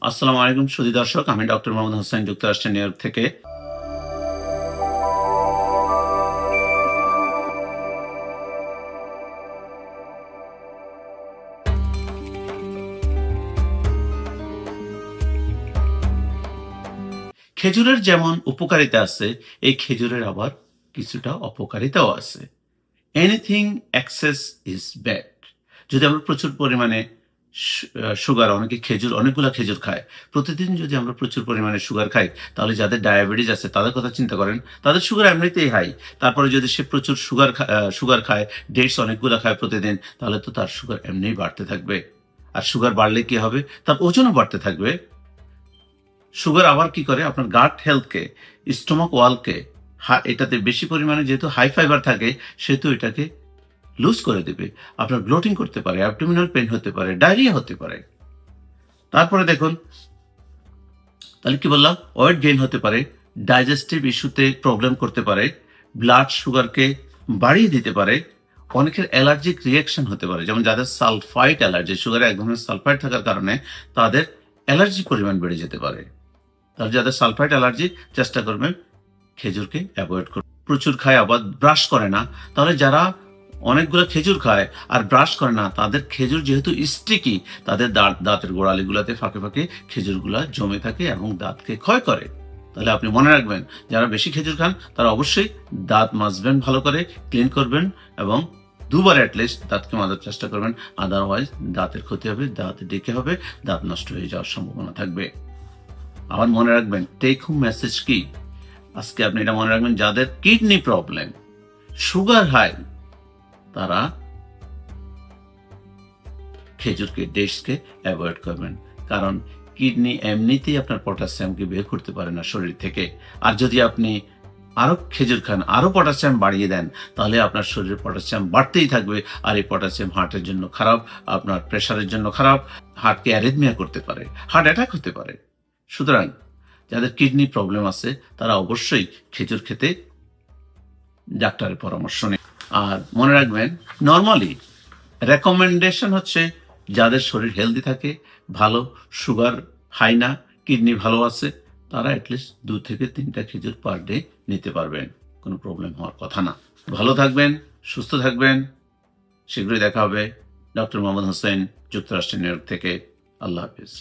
আসসালামু আলাইকুম সুধী দর্শক, আমি ডক্টর মোহাম্মদ হোসেন, যুক্তরাষ্ট্রের নিউ ইয়র্ক থেকে। খেজুরের যেমন উপকারিতা আছে, এই খেজুরের আবার কিছুটা অপকারিতাও আছে। Anything excess is bad. যদি আমরা প্রচুর পরিমাণে সুগার, অনেকে অনেকগুলা খেজুর খায়। প্রতিদিন যদি আমরা প্রচুর পরিমাণে সুগার খাই, তাহলে যাদের ডায়াবেটিস আছে তাদের কথা চিন্তা করেন। তাদের সুগার এমনিতেই হাই। তারপরে যদি সে প্রচুর সুগার খায়, ডেটস অনেকগুলা খায় প্রতিদিন, তাহলে তো তার সুগার এমনিই বাড়তে থাকবে। আর সুগার বাড়লে কি হবে? তার ওজনও বাড়তে থাকবে। সুগার আবার কি করে? আপনার গাট হেলথকে, স্টমাক ওয়ালকে, এটাতে বেশি পরিমাণে যেহেতু হাই ফাইবার থাকে, সেহেতু এটাকে লুজ করে দেবে। আপনার ব্লোটিং করতে পারে, অ্যাবডোমিনাল পেইন হতে পারে, ডায়রিয়া হতে পারে। তারপরে দেখুন, তাহলে কি বললাম? ওয়েট গেইন হতে পারে, ডাইজেস্টিভ ইস্যুতে প্রবলেম করতে পারে, ব্লাড সুগারকে বাড়িয়ে দিতে পারে। অনেকের অ্যালার্জিক রিঅ্যাকশন হতে পারে, যেমন যাদের সালফাইড অ্যালার্জি, সুগারে এক ধরনের সালফাইড থাকার কারণে তাদের অ্যালার্জির পরিমাণ বেড়ে যেতে পারে। তাহলে যাদের সালফাইড অ্যালার্জি, চেষ্টা করবেন খেজুরকে অ্যাভয়েড করুন। প্রচুর খায় আবার ব্রাশ করে না, তাহলে যারা অনেকগুলো খেজুর খায় আর ব্রাশ করে না, তাদের খেজুর যেহেতু স্টিকি, তাদের দাঁতের গোড়ালিগুলোতে ফাঁকে ফাঁকে খেজুরগুলা জমে থাকে এবং দাঁতকে ক্ষয় করে। তাহলে আপনি মনে রাখবেন, যারা বেশি খেজুর খান তারা অবশ্যই দাঁত মাজবেন, ভালো করে ক্লিন করবেন এবং দুবার অ্যাটলিস্ট দাঁতকে মাজার চেষ্টা করবেন। আদারওয়াইজ দাঁতের ক্ষতি হবে, দাঁত ডেকে হবে, দাঁত নষ্ট হয়ে যাওয়ার সম্ভাবনা থাকবে। আবার মনে রাখবেন, টেক হোম মেসেজ কি আজকে আপনি এটা মনে রাখবেন, যাদের কিডনি প্রবলেম, সুগার হাই, তারা খেজুরকে, ডেটসকে অ্যাভয়েড করবেন। কারণ কিডনি এমনিতেই আপনার পটাশিয়ামকে বের করতে পারে না শরীর থেকে। আর যদি আপনি আরো খেজুর খান, আরো পটাশিয়াম বাড়িয়ে দেন, তাহলে আপনার শরীরে পটাশিয়াম বাড়তেই থাকবে। আর এই পটাশিয়াম হার্টের জন্য খারাপ, আপনার প্রেশারের জন্য খারাপ, হার্টকে অ্যারিথমিয়া করতে পারে, হার্ট অ্যাটাক হতে পারে। সুতরাং যাদের কিডনি প্রবলেম আছে তারা অবশ্যই খেজুর খেতে ডাক্তারের পরামর্শ নিন। আর মনে রাখবেন, নর্মালি রেকমেন্ডেশন হচ্ছে যাদের শরীর হেলদি থাকে, ভালো, সুগার হাই না, কিডনি ভালো আছে, তারা অ্যাটলিস্ট 2 থেকে 3টা খেজুর পার ডে নিতে পারবেন। কোনো প্রবলেম হওয়ার কথা না। ভালো থাকবেন, সুস্থ থাকবেন। শীঘ্রই দেখা হবে। ডক্টর মোহাম্মদ হোসেন, যুক্তরাষ্ট্রের নিউ ইয়র্ক থেকে। আল্লাহ হাফিজ।